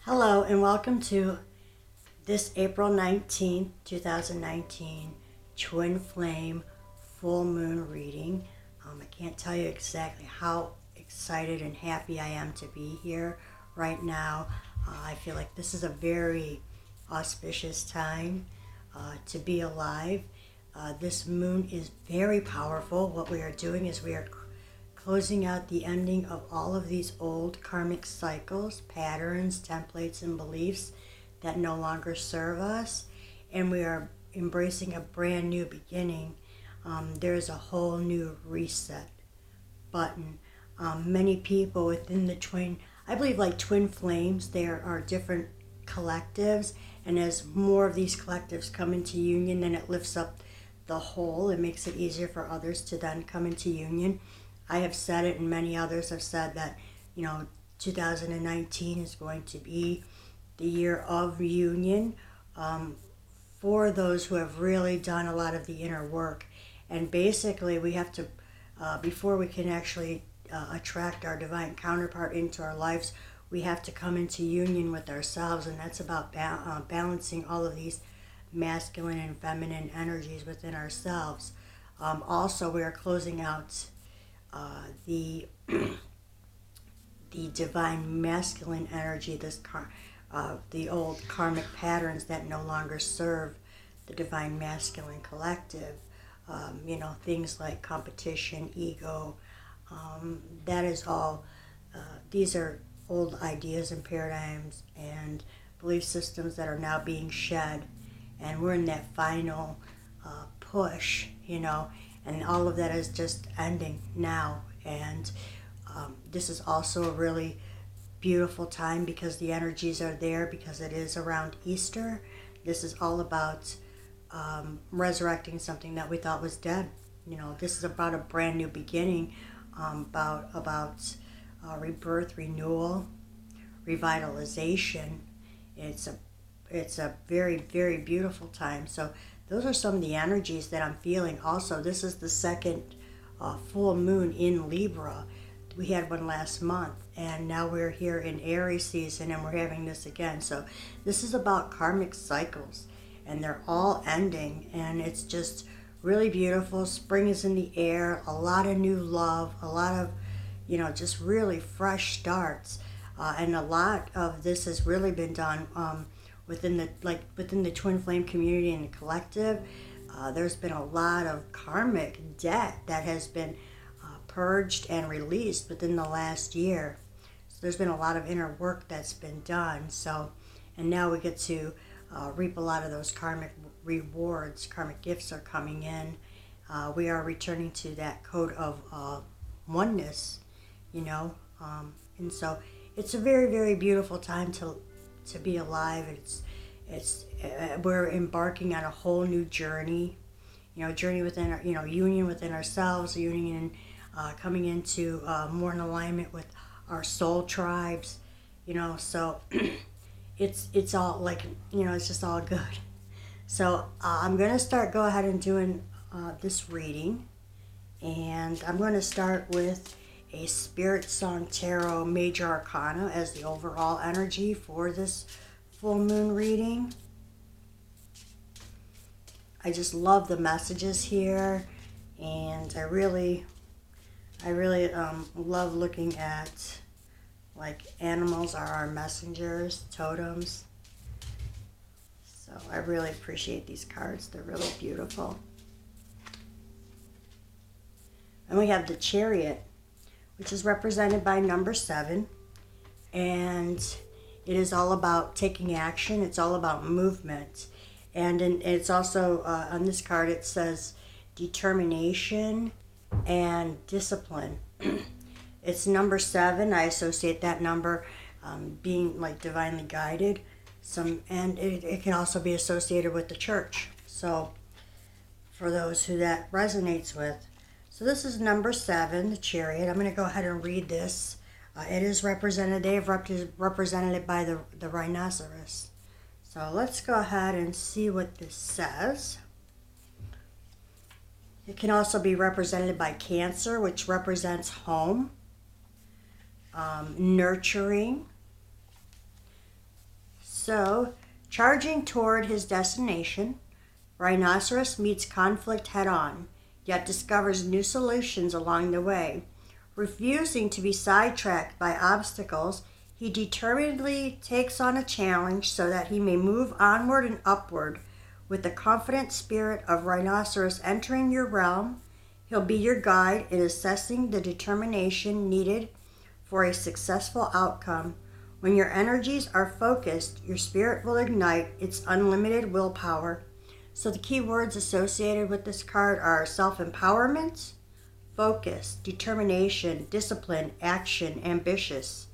Hello and welcome to this April 19th, 2019 Twin Flame Full Moon reading. I can't tell you exactly how excited and happy I am to be here right now. I feel like this is a very auspicious time to be alive. This moon is very powerful. What we are doing is we are closing out the ending of all of these old karmic cycles, patterns, templates, and beliefs that no longer serve us. And we are embracing a brand new beginning. There's a whole new reset button. Many people within the twin, I believe like twin flames, there are different collectives. And as more of these collectives come into union, then it lifts up the whole. It makes it easier for others to then come into union. I have said it, and many others have said that, 2019 is going to be the year of reunion for those who have really done a lot of the inner work. And basically, we have to, before we can actually attract our divine counterpart into our lives, we have to come into union with ourselves, and that's about balancing all of these masculine and feminine energies within ourselves. Also, we are closing out the divine masculine energy, the old karmic patterns that no longer serve the divine masculine collective. Things like competition, ego. That is all. These are old ideas and paradigms and belief systems that are now being shed, and we're in that final push. And all of that is just ending now. And this is also a really beautiful time because the energies are there, because it is around Easter. This is all about resurrecting something that we thought was dead. This is about a brand new beginning, about rebirth, renewal, revitalization. It's a very, very beautiful time. So those are some of the energies that I'm feeling. Also, this is the second full moon in Libra. We had one last month, and now we're here in Aries season, and we're having this again. So this is about karmic cycles, and they're all ending, and it's just really beautiful. Spring is in the air, a lot of new love, a lot of, just really fresh starts, and a lot of this has really been done within the twin flame community and the collective. There's been a lot of karmic debt that has been purged and released within the last year. So there's been a lot of inner work that's been done. And now we get to reap a lot of those karmic rewards. Karmic gifts are coming in. We are returning to that code of oneness, and so it's a very, very beautiful time to be alive. We're embarking on a whole new journey, journey within our, union within ourselves, union, coming into more in alignment with our soul tribes, so it's all like, it's just all good. So I'm going to go ahead and doing this reading, and I'm going to start with a Spirit Song Tarot Major Arcana as the overall energy for this full moon reading. I just love the messages here, and I really love looking at, like, animals are our messengers, totems. So I really appreciate these cards. They're really beautiful. And we have the Chariot, which is represented by number 7, and it is all about taking action. It's all about movement. And it's also, on this card, it says determination and discipline. It's number 7. I associate that number being like divinely guided. And it can also be associated with the church. So for those who that resonates with. So this is number 7, the Chariot. I'm going to go ahead and read this. It is represented, they have represented it by the rhinoceros. So let's go ahead and see what this says. It can also be represented by Cancer, which represents home, nurturing, So, charging toward his destination, Rhinoceros meets conflict head-on, yet discovers new solutions along the way. Refusing to be sidetracked by obstacles, he determinedly takes on a challenge so that he may move onward and upward. With the confident spirit of Rhinoceros entering your realm, he'll be your guide in assessing the determination needed for a successful outcome. When your energies are focused, your spirit will ignite its unlimited willpower. So the key words associated with this card are self-empowerment, focus, determination, discipline, action, ambitious.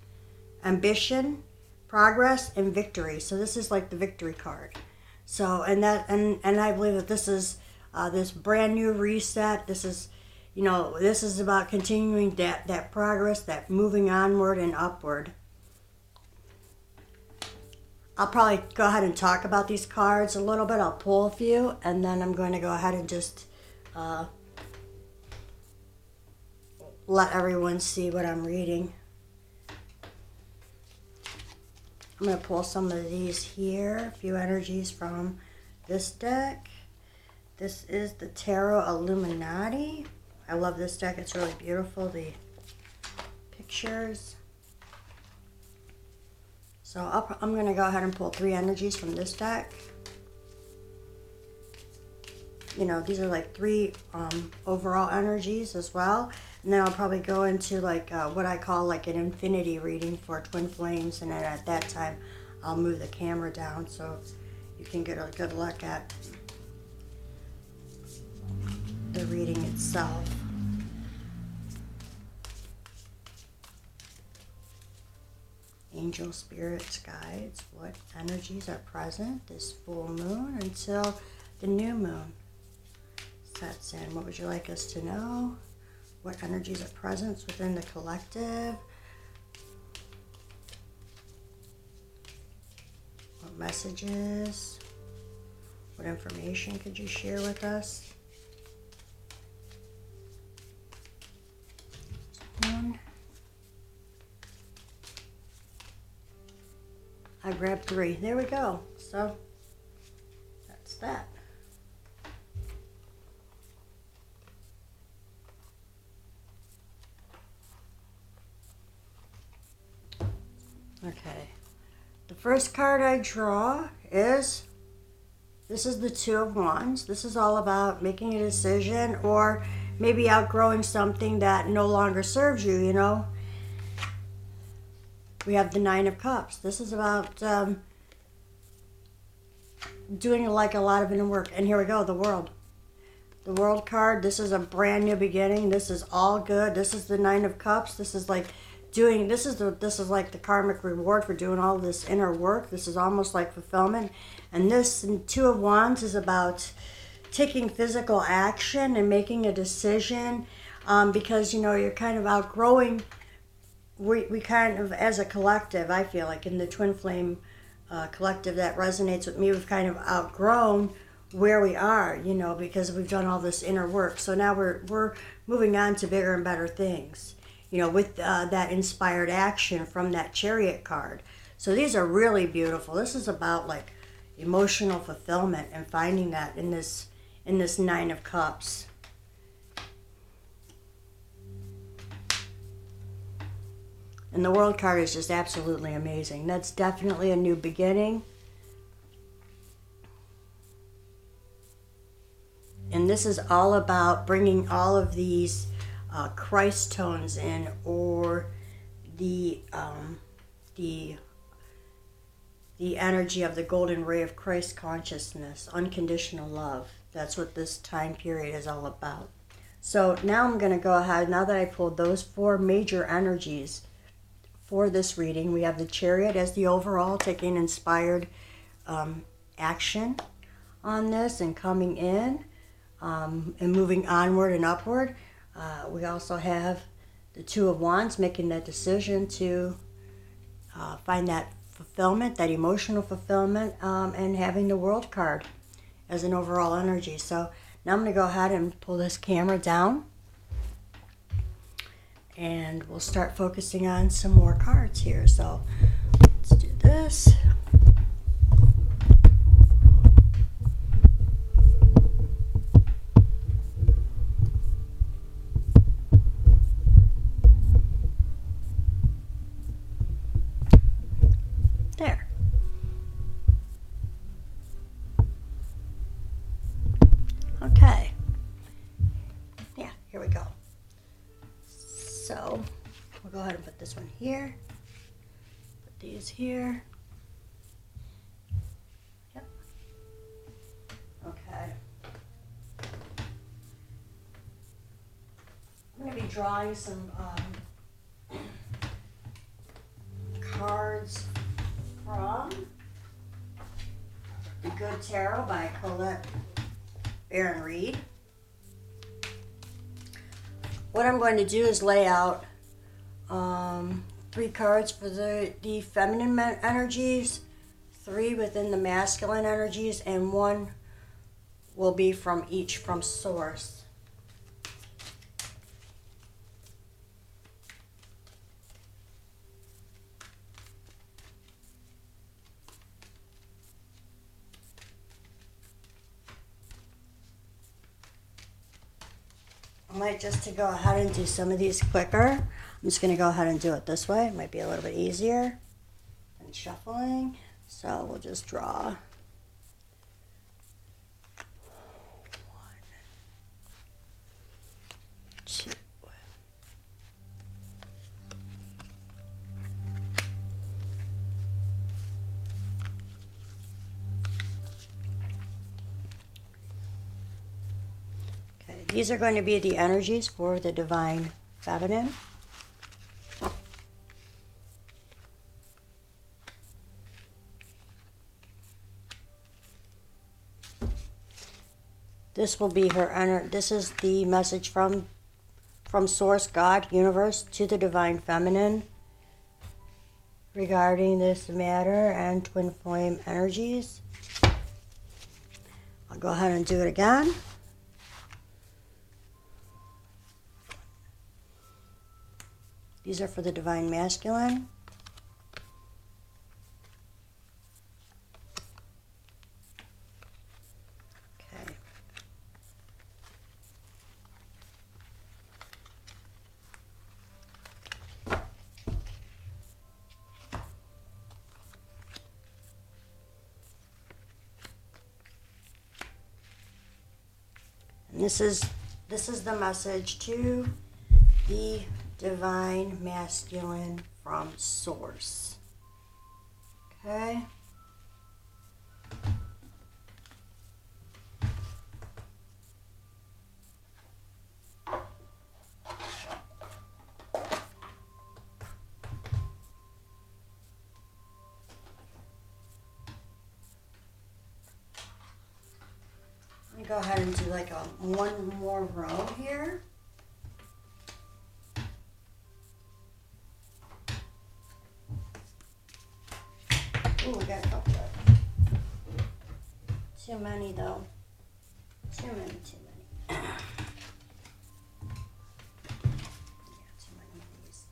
Ambition, progress, and victory. So this is like the victory card. So, and I believe that this is this brand new reset. This is, this is about continuing that progress, that moving onward and upward. I'll probably go ahead and talk about these cards a little bit. I'll pull a few, and then I'm going to go ahead and just let everyone see what I'm reading. I'm going to pull some of these here, a few energies from this deck. This is the Tarot Illuminati. I love this deck. It's really beautiful, the pictures. So I'm going to go ahead and pull 3 energies from this deck. These are like 3 overall energies as well. And then I'll probably go into like what I call like an infinity reading for twin flames. And then at that time, I'll move the camera down so you can get a good look at the reading itself. Angel spirits, guides, what energies are present this full moon until the new moon sets in? What would you like us to know? What energies are present within the collective? What messages? What information could you share with us? I grabbed 3. There we go. So that's that. Okay. The first card I draw is, this is the 2 of Wands. This is all about making a decision or maybe outgrowing something that no longer serves you, We have the 9 of Cups. This is about doing like a lot of inner work. And here we go, the World. The World card, this is a brand new beginning. This is all good. This is the 9 of Cups. This is like this is like the karmic reward for doing all this inner work. This is almost like fulfillment. And this 2 of Wands is about taking physical action and making a decision because, you're kind of outgrowing. We kind of, as a collective, I feel like in the Twin Flame collective that resonates with me, we've kind of outgrown where we are, because we've done all this inner work. So now we're moving on to bigger and better things, with that inspired action from that Chariot card. So these are really beautiful. This is about like emotional fulfillment and finding that in this 9 of Cups. And the World card is just absolutely amazing. That's definitely a new beginning. And this is all about bringing all of these Christ tones in, or the energy of the golden ray of Christ consciousness, unconditional love. That's what this time period is all about. So now I'm going to go ahead, now that I pulled those 4 major energies for this reading, we have the Chariot as the overall, taking inspired action on this and coming in and moving onward and upward. We also have the 2 of Wands, making that decision to find that fulfillment, that emotional fulfillment, and having the World card as an overall energy. So now I'm going to go ahead and pull this camera down, and we'll start focusing on some more cards here. So let's do this. this one here. Put these here. Yep. Okay. I'm going to be drawing some cards from The Good Tarot by Colette Baron Reed. What I'm going to do is lay out 3 cards for the feminine energies, 3 within the masculine energies, and 1 will be from each from source. I might just to go ahead and do some of these quicker. I'm just going to go ahead and do it this way. It might be a little bit easier than shuffling. So we'll just draw 1, 2. These are going to be the energies for the divine feminine. This will be her this is the message from source, God, universe, to the divine feminine regarding this matter and twin flame energies. I'll go ahead and do it again. These are for the divine masculine. Okay. And this is the message to the divine masculine from source. Okay. Let me go ahead and do like one more row here. Ooh, we got a couple of too many though. Too many. Yeah, too many of these.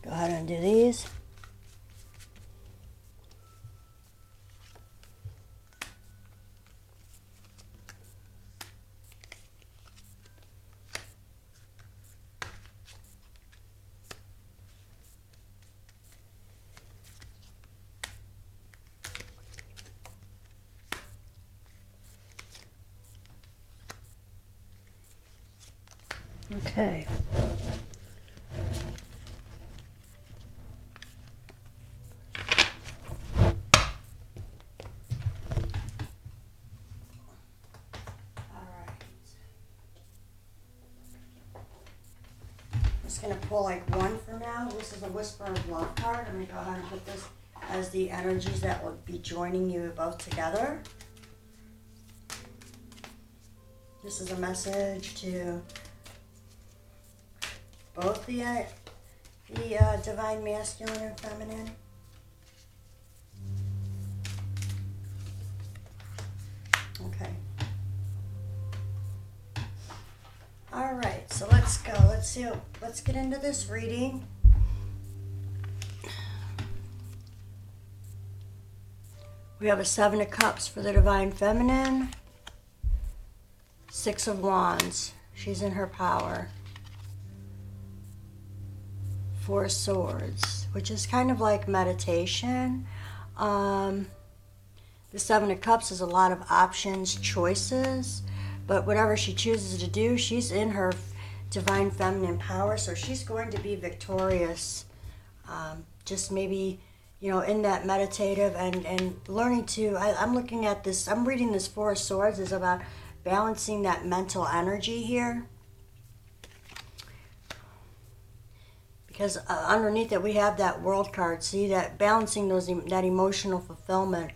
Go ahead and do these. Okay. I'm just going to pull like one for now. This is a Whisper of Love card. I'm going to go ahead and put this as the energies that will be joining you both together. This is a message to both the divine masculine and feminine. Okay. All right, so let's go. Let's get into this reading. We have a 7 of Cups for the divine feminine. 6 of Wands. She's in her power. 4 Swords, which is kind of like meditation. The Seven of Cups is a lot of options, choices, but whatever she chooses to do, she's in her divine feminine power, so she's going to be victorious. Just maybe, in that meditative and learning to, I'm looking at this, I'm reading this Four of Swords is about balancing that mental energy here. Because underneath it we have that World card. See, that balancing that emotional fulfillment.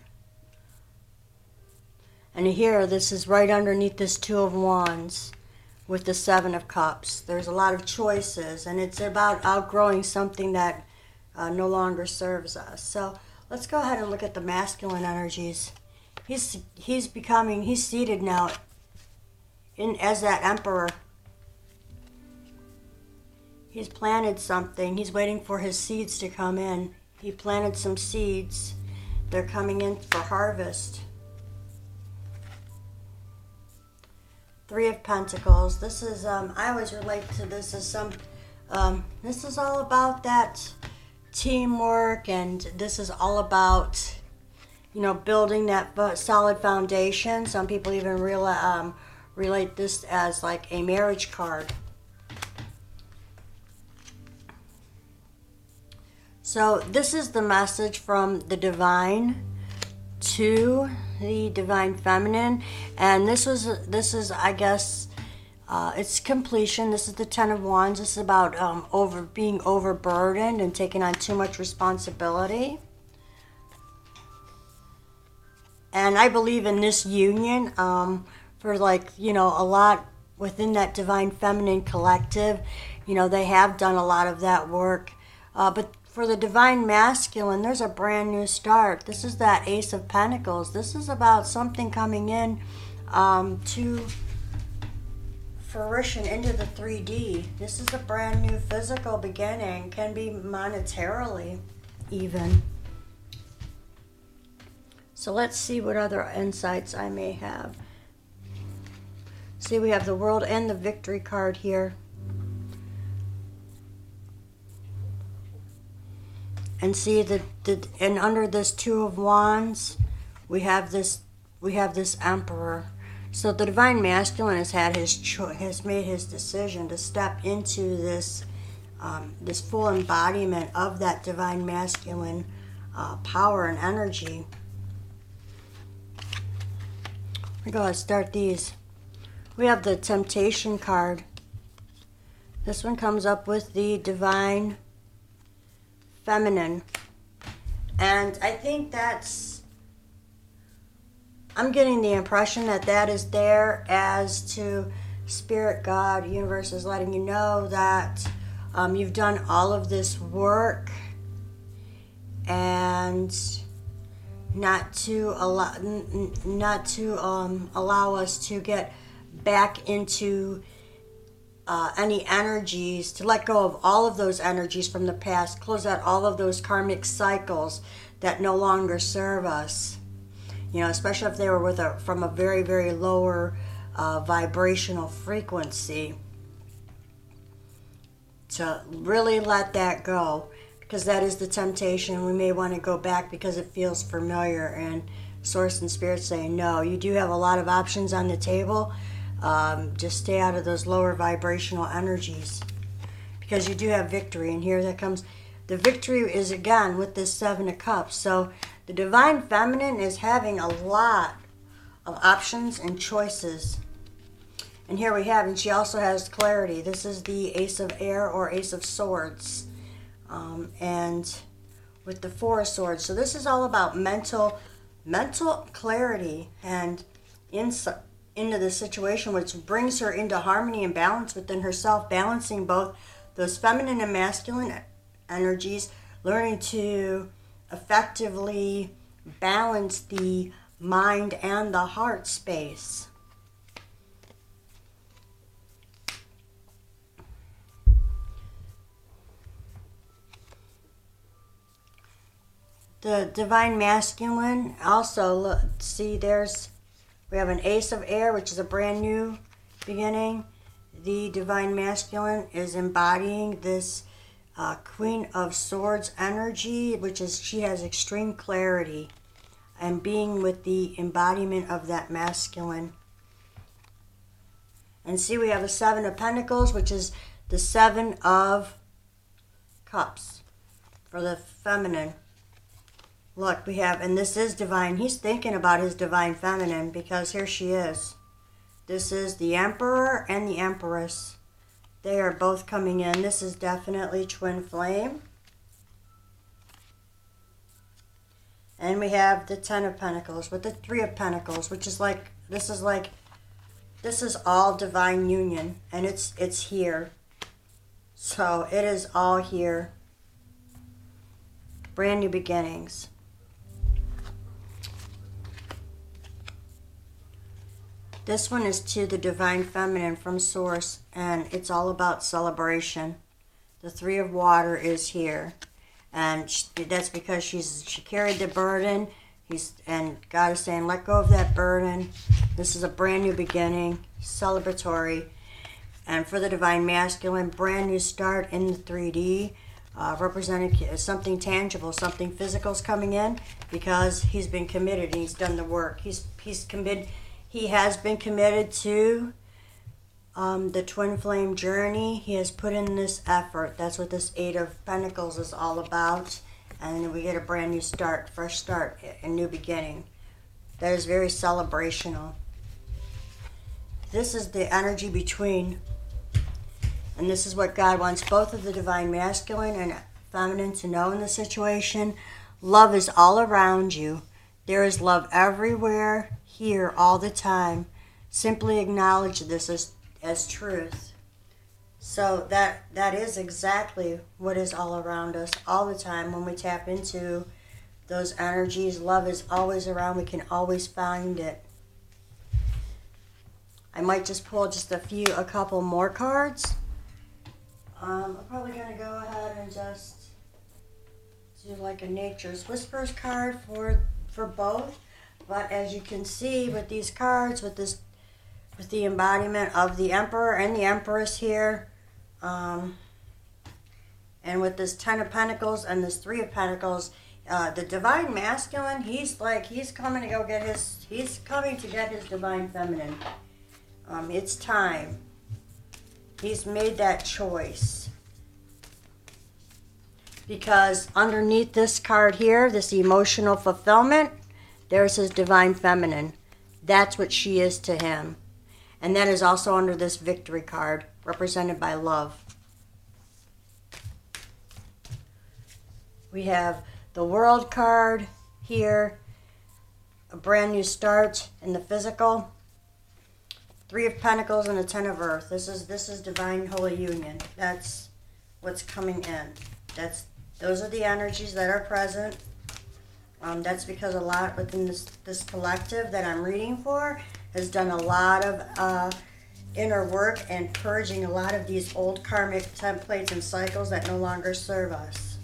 And here, this is right underneath this Two of Wands with the Seven of Cups. There's a lot of choices, and it's about outgrowing something that no longer serves us. So let's go ahead and look at the masculine energies. He's seated now as that Emperor. He's planted something. He's waiting for his seeds to come in. He planted some seeds. They're coming in for harvest. Three of Pentacles. This is, I always relate to this as this is all about that teamwork, and this is all about, building that solid foundation. Some people even relate this as like a marriage card. So this is the message from the divine to the divine feminine, and this is I guess it's completion. This is the Ten of Wands. This is about being overburdened and taking on too much responsibility. And I believe in this union for a lot within that divine feminine collective. They have done a lot of that work, but for the divine masculine, there's a brand new start. This is that Ace of Pentacles. This is about something coming in to fruition into the 3D. This is a brand new physical beginning. Can be monetarily even. So let's see what other insights I may have. See, we have the World and the Victory card here. And see and under this Two of Wands, we have this Emperor. So the divine masculine has made his decision to step into this this full embodiment of that divine masculine power and energy. We go ahead and start these. We have the Temptation card. This one comes up with the divine feminine, and I think I'm getting the impression that is there as to Spirit, God, universe is letting you know that you've done all of this work, and not to allow us to get back into any energies, to let go of all of those energies from the past, close out all of those karmic cycles that no longer serve us. Especially if they were from a very, very lower vibrational frequency. To really let that go, because that is the temptation. We may want to go back because it feels familiar, and Source and Spirit saying, no, you do have a lot of options on the table. Just stay out of those lower vibrational energies, because you do have victory. And here that comes the victory is again with this Seven of Cups. So the divine feminine is having a lot of options and choices. And here we have, and she also has clarity. This is the Ace of Air or Ace of Swords, and with the Four of Swords. So this is all about mental clarity and insight into the situation, which brings her into harmony and balance within herself, balancing both those feminine and masculine energies, learning to effectively balance the mind and the heart space. The divine masculine also, look, see, we have an Ace of Air, which is a brand new beginning. The divine masculine is embodying this Queen of Swords energy, which is she has extreme clarity and being with the embodiment of that masculine. And see, we have a Seven of Pentacles, which is the Seven of Cups for the feminine. Look, we have, and this is divine. He's thinking about his divine feminine because here she is. This is the Emperor and the Empress. They are both coming in. This is definitely twin flame. And we have the Ten of Pentacles with the Three of Pentacles, which is like, this is all divine union. And it's here. So it is all here. Brand new beginnings. This one is to the divine feminine from source, and it's all about celebration. The Three of Water is here, and that's because she carried the burden. And God is saying, let go of that burden. This is a brand new beginning, celebratory. And for the divine masculine, brand new start in the 3D, representing something tangible, something physical is coming in because he's been committed and he's done the work. He's committed. He has been committed to the twin flame journey. He has put in this effort. That's what this Eight of Pentacles is all about. And we get a brand new start, fresh start, a new beginning. That is very celebrational. This is the energy between, and this is what God wants both of the divine masculine and feminine to know in the situation. Love is all around you. There is love everywhere, here, all the time. Simply acknowledge this as truth. So that is exactly what is all around us all the time when we tap into those energies. Love is always around. We can always find it. I might just pull just a couple more cards. I'm probably going to go ahead and just do like a Nature's Whispers card for both. But as you can see with these cards, with the embodiment of the Emperor and the Empress here, and with this Ten of Pentacles and this Three of Pentacles, the divine masculine, he's coming to get his divine feminine. It's time. He's made that choice. Because underneath this card here, this emotional fulfillment, there's his divine feminine. That's what she is to him. And that is also under this victory card, represented by love. We have the World card here, a brand new start in the physical. Three of Pentacles and the Ten of Earth. This is divine holy union. That's what's coming in. Those are the energies that are present. That's because a lot within this collective that I'm reading for has done a lot of inner work and purging a lot of these old karmic templates and cycles that no longer serve us.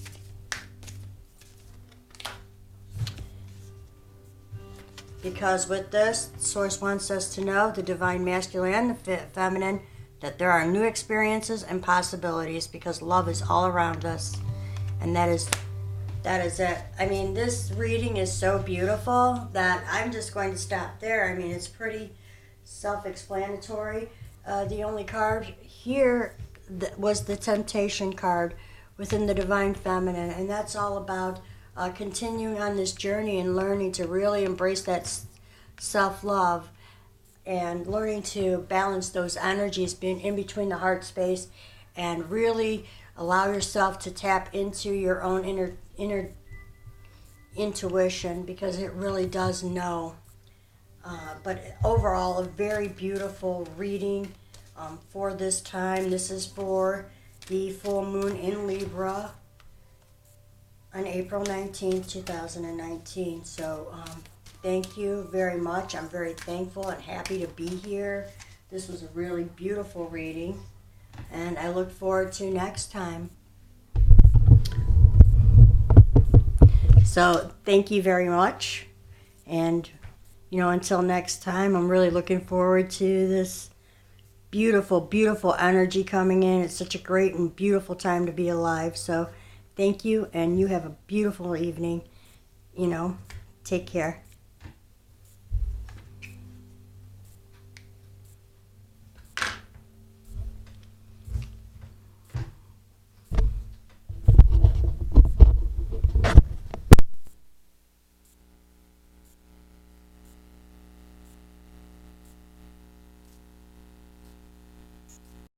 Because with this, Source wants us to know, the divine masculine and the feminine, that there are new experiences and possibilities because love is all around us. And that is it. I mean, this reading is so beautiful that I'm just going to stop there. I mean, it's pretty self-explanatory. The only card here was the Temptation card within the Divine Feminine. And that's all about continuing on this journey and learning to really embrace that self-love and learning to balance those energies being in between the heart space and really allow yourself to tap into your own inner intuition, because it really does know. But overall, a very beautiful reading for this time. This is for the full moon in Libra on April 19th, 2019. So thank you very much. I'm very thankful and happy to be here. This was a really beautiful reading, and I look forward to next time. So thank you very much. And, until next time, I'm really looking forward to this beautiful, beautiful energy coming in. It's such a great and beautiful time to be alive. So thank you, and you have a beautiful evening. Take care.